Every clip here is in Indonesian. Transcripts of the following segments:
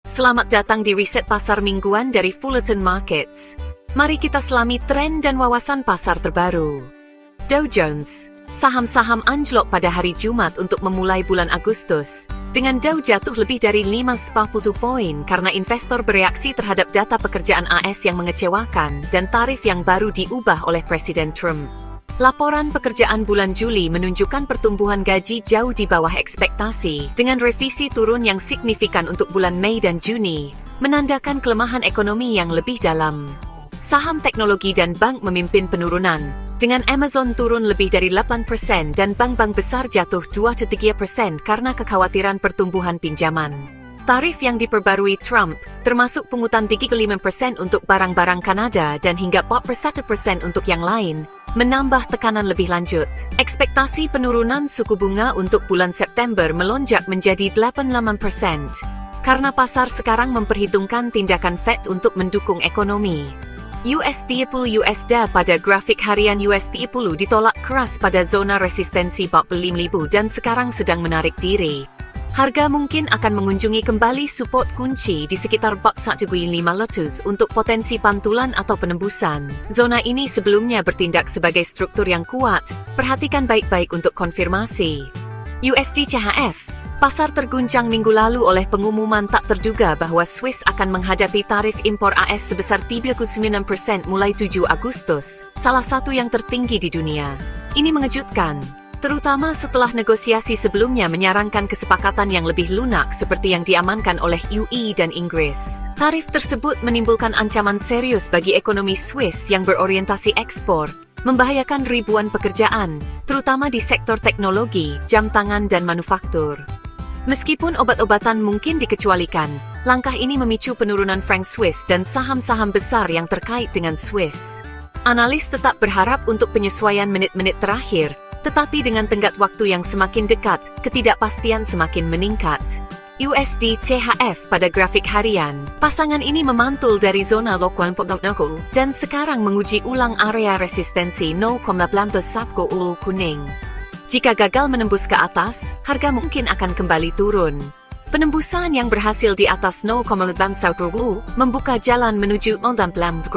Selamat datang di Riset Pasar Mingguan dari Fullerton Markets. Mari kita selami tren dan wawasan pasar terbaru. Dow Jones, saham-saham anjlok pada hari Jumat untuk memulai bulan Agustus, dengan Dow jatuh lebih dari 540 poin karena investor bereaksi terhadap data pekerjaan AS yang mengecewakan dan tarif yang baru diubah oleh Presiden Trump. Laporan pekerjaan bulan Juli menunjukkan pertumbuhan gaji jauh di bawah ekspektasi, dengan revisi turun yang signifikan untuk bulan Mei dan Juni, menandakan kelemahan ekonomi yang lebih dalam. Saham teknologi dan bank memimpin penurunan, dengan Amazon turun lebih dari 8% dan bank-bank besar jatuh 2-3% karena kekhawatiran pertumbuhan pinjaman. Tarif yang diperbarui Trump, termasuk pungutan 35% untuk barang-barang Kanada dan hingga 41% untuk yang lain, menambah tekanan lebih lanjut. Ekspektasi penurunan suku bunga untuk bulan September melonjak menjadi 88%, karena pasar sekarang memperhitungkan tindakan Fed untuk mendukung ekonomi. USD/USD pada grafik harian USD/10 ditolak keras pada zona resistensi 45.000 dan sekarang sedang menarik diri. Harga mungkin akan mengunjungi kembali support kunci di sekitar 1.500 untuk potensi pantulan atau penembusan. Zona ini sebelumnya bertindak sebagai struktur yang kuat, perhatikan baik-baik untuk konfirmasi. USD CHF, pasar terguncang minggu lalu oleh pengumuman tak terduga bahwa Swiss akan menghadapi tarif impor AS sebesar 39% mulai 7 Agustus, salah satu yang tertinggi di dunia. Ini mengejutkan, terutama setelah negosiasi sebelumnya menyarankan kesepakatan yang lebih lunak seperti yang diamankan oleh UE dan Inggris. Tarif tersebut menimbulkan ancaman serius bagi ekonomi Swiss yang berorientasi ekspor, membahayakan ribuan pekerjaan, terutama di sektor teknologi, jam tangan dan manufaktur. Meskipun obat-obatan mungkin dikecualikan, langkah ini memicu penurunan franc Swiss dan saham-saham besar yang terkait dengan Swiss. Analis tetap berharap untuk penyesuaian menit-menit terakhir, tetapi dengan tenggat waktu yang semakin dekat, ketidakpastian semakin meningkat. USD CHF pada grafik harian, pasangan ini memantul dari zona lokuan dan sekarang menguji ulang area resistensi 0,18 kuning. Jika gagal menembus ke atas, harga mungkin akan kembali turun. Penembusan yang berhasil di atas 0,18 membuka jalan menuju 0,90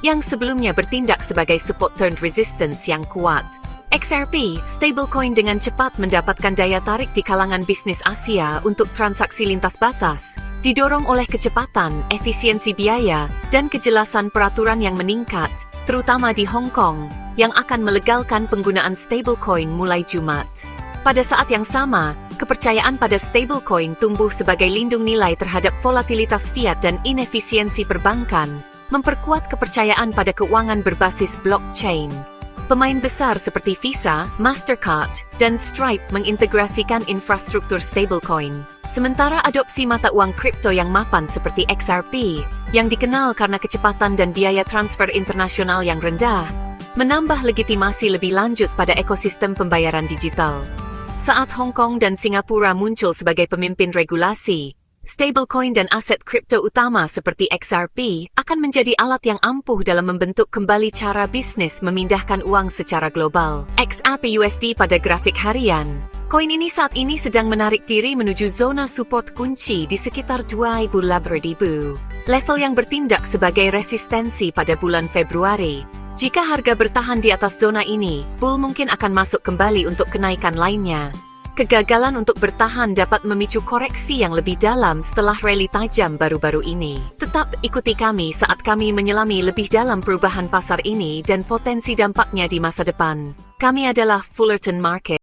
yang sebelumnya bertindak sebagai support turned resistance yang kuat. XRP, stablecoin dengan cepat mendapatkan daya tarik di kalangan bisnis Asia untuk transaksi lintas batas, didorong oleh kecepatan, efisiensi biaya, dan kejelasan peraturan yang meningkat, terutama di Hong Kong, yang akan melegalkan penggunaan stablecoin mulai Jumat. Pada saat yang sama, kepercayaan pada stablecoin tumbuh sebagai lindung nilai terhadap volatilitas fiat dan inefisiensi perbankan, memperkuat kepercayaan pada keuangan berbasis blockchain. Pemain besar seperti Visa, Mastercard, dan Stripe mengintegrasikan infrastruktur stablecoin. Sementara adopsi mata uang kripto yang mapan seperti XRP, yang dikenal karena kecepatan dan biaya transfer internasional yang rendah, menambah legitimasi lebih lanjut pada ekosistem pembayaran digital. Saat Hong Kong dan Singapura muncul sebagai pemimpin regulasi, stablecoin dan aset kripto utama seperti XRP akan menjadi alat yang ampuh dalam membentuk kembali cara bisnis memindahkan uang secara global. XRP USD pada grafik harian, koin ini saat ini sedang menarik diri menuju zona support kunci di sekitar 2.800, level yang bertindak sebagai resistensi pada bulan Februari. Jika harga bertahan di atas zona ini, bull mungkin akan masuk kembali untuk kenaikan lainnya. Kegagalan untuk bertahan dapat memicu koreksi yang lebih dalam setelah rally tajam baru-baru ini. Tetap ikuti kami saat kami menyelami lebih dalam perubahan pasar ini dan potensi dampaknya di masa depan. Kami adalah Fullerton Markets.